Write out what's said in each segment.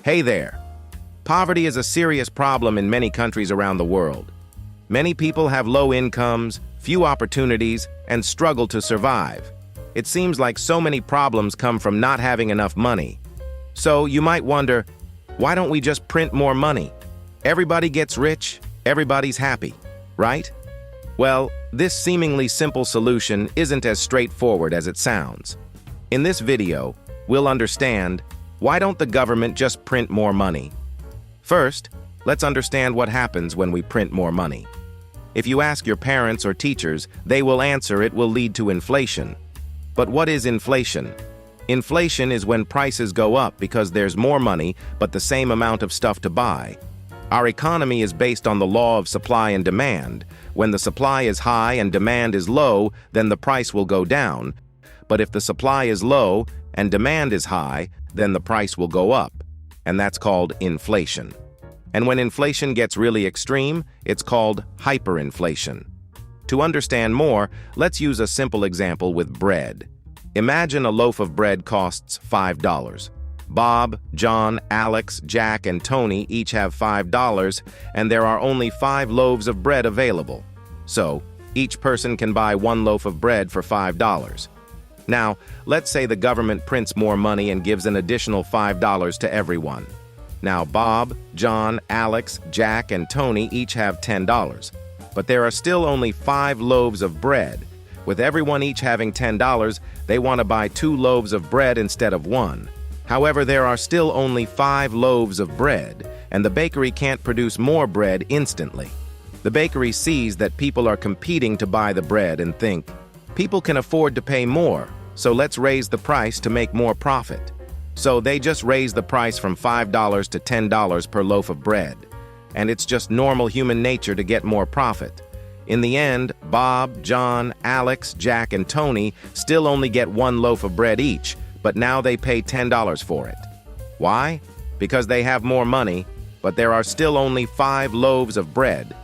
Hey there! Poverty is a serious problem in many countries around the world. Many people have low incomes, few opportunities, and struggle to survive. It seems like so many problems come from not having enough money. So you might wonder, why don't we just print more money? Everybody gets rich, everybody's happy, right? Well, this seemingly simple solution isn't as straightforward as it sounds. In this video, we'll understand, why don't the government just print more money? First, let's understand what happens when we print more money. If you ask your parents or teachers, they will answer it will lead to inflation. But what is inflation? Inflation is when prices go up because there's more money but the same amount of stuff to buy. Our economy is based on the law of supply and demand. When the supply is high and demand is low, then the price will go down. But if the supply is low and demand is high, then the price will go up. And that's called inflation. And when inflation gets really extreme, it's called hyperinflation. To understand more, let's use a simple example with bread. Imagine a loaf of bread costs $5. Bob, John, Alex, Jack, and Tony each have $5, and there are only 5 loaves of bread available. So, each person can buy 1 loaf of bread for $5. Now, let's say the government prints more money and gives an additional $5 to everyone. Now, Bob, John, Alex, Jack, and Tony each have $10. But there are still only 5 loaves of bread. With everyone each having $10, they want to buy 2 loaves of bread instead of 1. However, there are still only 5 loaves of bread, and the bakery can't produce more bread instantly. The bakery sees that people are competing to buy the bread and think, people can afford to pay more, so let's raise the price to make more profit. So they just raise the price from $5 to $10 per loaf of bread. And it's just normal human nature to get more profit. In the end, Bob, John, Alex, Jack, and Tony still only get 1 loaf of bread each, but now they pay $10 for it. Why? Because they have more money, but there are still only 5 loaves of bread.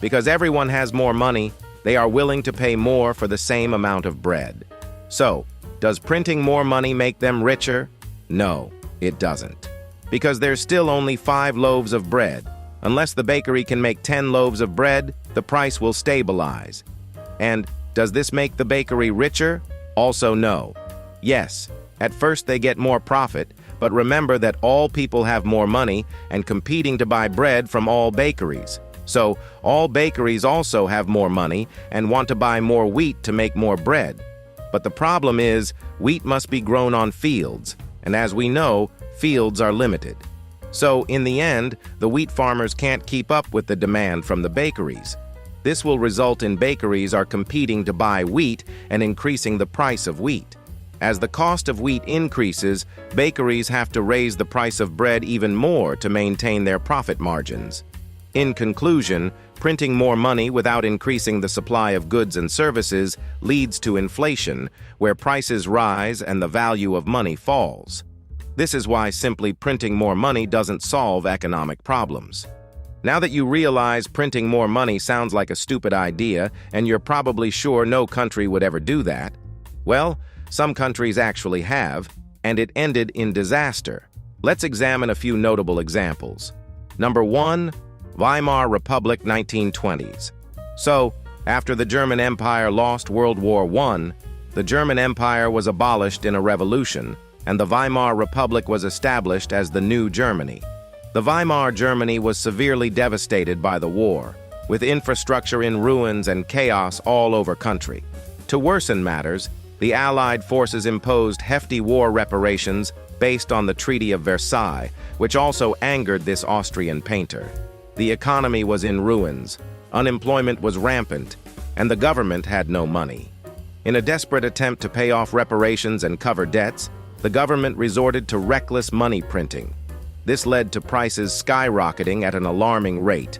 Because everyone has more money, they are willing to pay more for the same amount of bread. So, does printing more money make them richer? No, it doesn't. Because there's still only 5 loaves of bread. Unless the bakery can make 10 loaves of bread, the price will stabilize. And does this make the bakery richer? Also no. Yes, at first they get more profit, but remember that all people have more money and competing to buy bread from all bakeries. So all bakeries also have more money and want to buy more wheat to make more bread. But the problem is, wheat must be grown on fields, and as we know, fields are limited. So, in the end, the wheat farmers can't keep up with the demand from the bakeries. This will result in bakeries are competing to buy wheat and increasing the price of wheat. As the cost of wheat increases, bakeries have to raise the price of bread even more to maintain their profit margins. In conclusion, printing more money without increasing the supply of goods and services leads to inflation, where prices rise and the value of money falls. This is why simply printing more money doesn't solve economic problems. Now that you realize printing more money sounds like a stupid idea, and you're probably sure no country would ever do that, well, some countries actually have, and it ended in disaster. Let's examine a few notable examples. Number 1, Weimar Republic 1920s. So, after the German Empire lost World War I, the German Empire was abolished in a revolution, and the Weimar Republic was established as the new Germany. The Weimar Germany was severely devastated by the war, with infrastructure in ruins and chaos all over country. To worsen matters, the Allied forces imposed hefty war reparations based on the Treaty of Versailles, which also angered this Austrian painter. The economy was in ruins, unemployment was rampant, and the government had no money. In a desperate attempt to pay off reparations and cover debts, the government resorted to reckless money printing. This led to prices skyrocketing at an alarming rate.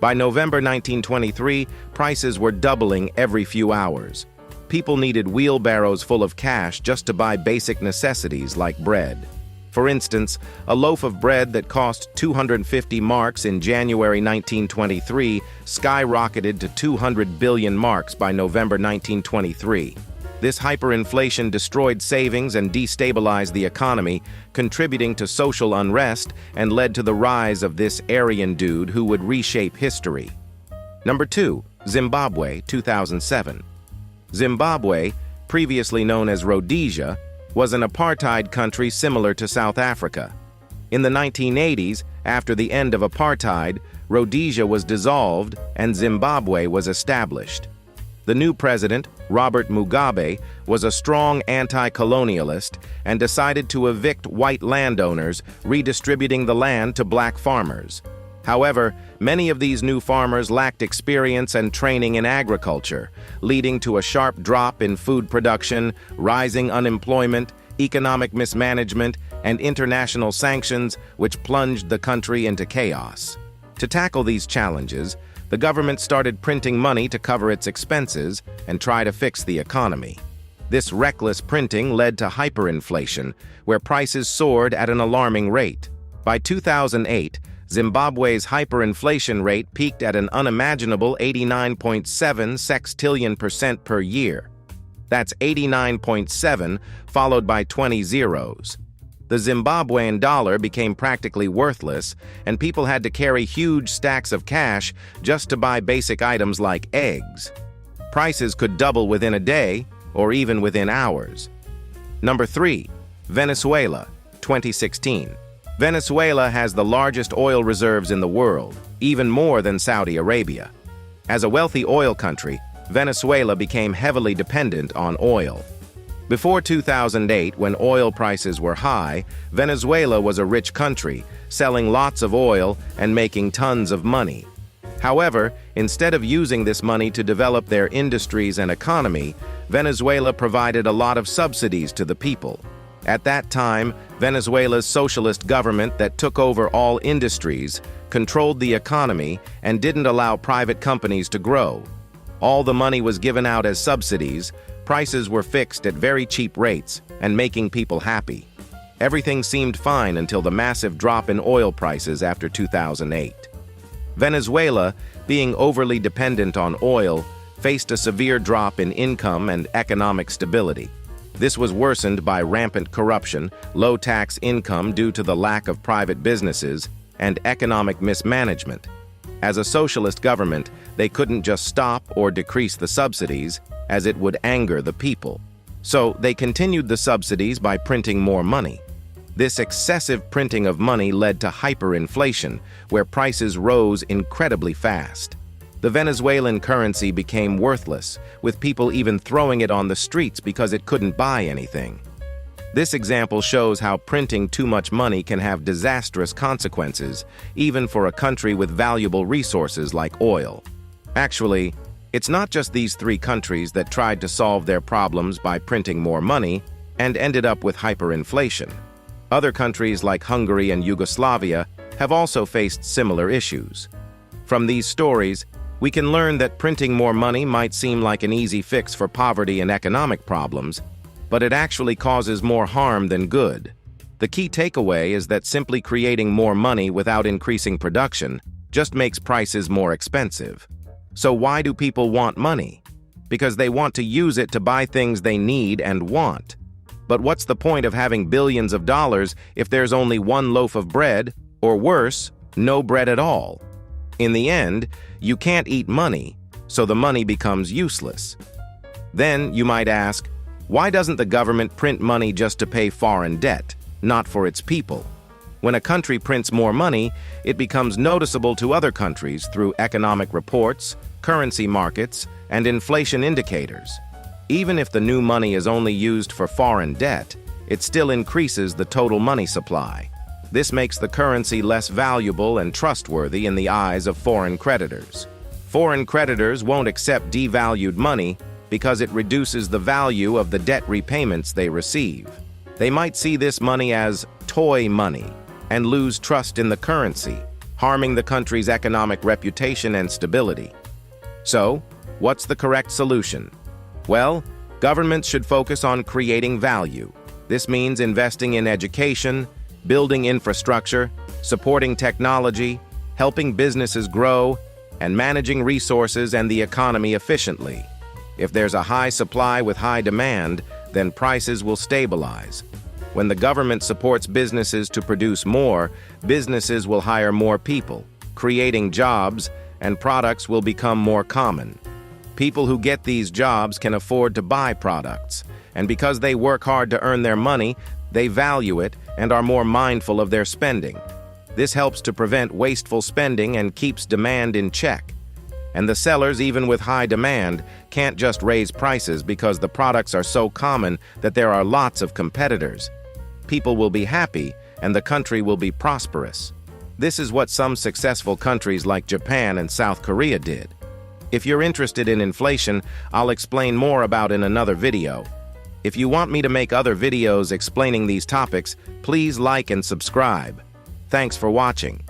By November 1923, prices were doubling every few hours. People needed wheelbarrows full of cash just to buy basic necessities like bread. For instance, a loaf of bread that cost 250 marks in January 1923 skyrocketed to 200 billion marks by November 1923. This hyperinflation destroyed savings and destabilized the economy, contributing to social unrest and led to the rise of this Aryan dude who would reshape history. Number 2, Zimbabwe, 2007. Zimbabwe, previously known as Rhodesia, was an apartheid country similar to South Africa. In the 1980s, after the end of apartheid, Rhodesia was dissolved and Zimbabwe was established. The new president, Robert Mugabe, was a strong anti-colonialist and decided to evict white landowners, redistributing the land to black farmers. However, many of these new farmers lacked experience and training in agriculture, leading to a sharp drop in food production, rising unemployment, economic mismanagement, and international sanctions, which plunged the country into chaos. To tackle these challenges, the government started printing money to cover its expenses and try to fix the economy. This reckless printing led to hyperinflation, where prices soared at an alarming rate. By 2008, Zimbabwe's hyperinflation rate peaked at an unimaginable 89.7 sextillion% per year. That's 89.7, followed by 20 zeros. The Zimbabwean dollar became practically worthless, and people had to carry huge stacks of cash just to buy basic items like eggs. Prices could double within a day, or even within hours. Number 3, Venezuela, 2016. Venezuela has the largest oil reserves in the world, even more than Saudi Arabia. As a wealthy oil country, Venezuela became heavily dependent on oil. Before 2008, when oil prices were high, Venezuela was a rich country, selling lots of oil and making tons of money. However, instead of using this money to develop their industries and economy, Venezuela provided a lot of subsidies to the people. At that time, Venezuela's socialist government that took over all industries, controlled the economy, and didn't allow private companies to grow. All the money was given out as subsidies, prices were fixed at very cheap rates, and making people happy. Everything seemed fine until the massive drop in oil prices after 2008. Venezuela, being overly dependent on oil, faced a severe drop in income and economic stability. This was worsened by rampant corruption, low tax income due to the lack of private businesses, and economic mismanagement. As a socialist government, they couldn't just stop or decrease the subsidies, as it would anger the people. So they continued the subsidies by printing more money. This excessive printing of money led to hyperinflation, where prices rose incredibly fast. The Venezuelan currency became worthless, with people even throwing it on the streets because it couldn't buy anything. This example shows how printing too much money can have disastrous consequences, even for a country with valuable resources like oil. Actually, it's not just these 3 countries that tried to solve their problems by printing more money and ended up with hyperinflation. Other countries like Hungary and Yugoslavia have also faced similar issues. From these stories, we can learn that printing more money might seem like an easy fix for poverty and economic problems, but it actually causes more harm than good. The key takeaway is that simply creating more money without increasing production just makes prices more expensive. So why do people want money? Because they want to use it to buy things they need and want. But what's the point of having billions of dollars if there's only one loaf of bread, or worse, no bread at all? In the end, you can't eat money, so the money becomes useless. Then you might ask, why doesn't the government print money just to pay foreign debt, not for its people? When a country prints more money, it becomes noticeable to other countries through economic reports, currency markets, and inflation indicators. Even if the new money is only used for foreign debt, it still increases the total money supply. This makes the currency less valuable and trustworthy in the eyes of foreign creditors. Foreign creditors won't accept devalued money because it reduces the value of the debt repayments they receive. They might see this money as toy money and lose trust in the currency, harming the country's economic reputation and stability. So, what's the correct solution? Well, governments should focus on creating value. This means investing in education, building infrastructure, supporting technology, helping businesses grow, and managing resources and the economy efficiently. If there's a high supply with high demand, then prices will stabilize. When the government supports businesses to produce more, businesses will hire more people, creating jobs, and products will become more common. People who get these jobs can afford to buy products, and because they work hard to earn their money, they value it and are more mindful of their spending. This helps to prevent wasteful spending and keeps demand in check. And the sellers, even with high demand, can't just raise prices because the products are so common that there are lots of competitors. People will be happy, and the country will be prosperous. This is what some successful countries like Japan and South Korea did. If you're interested in inflation, I'll explain more about in another video. If you want me to make other videos explaining these topics, please like and subscribe. Thanks for watching.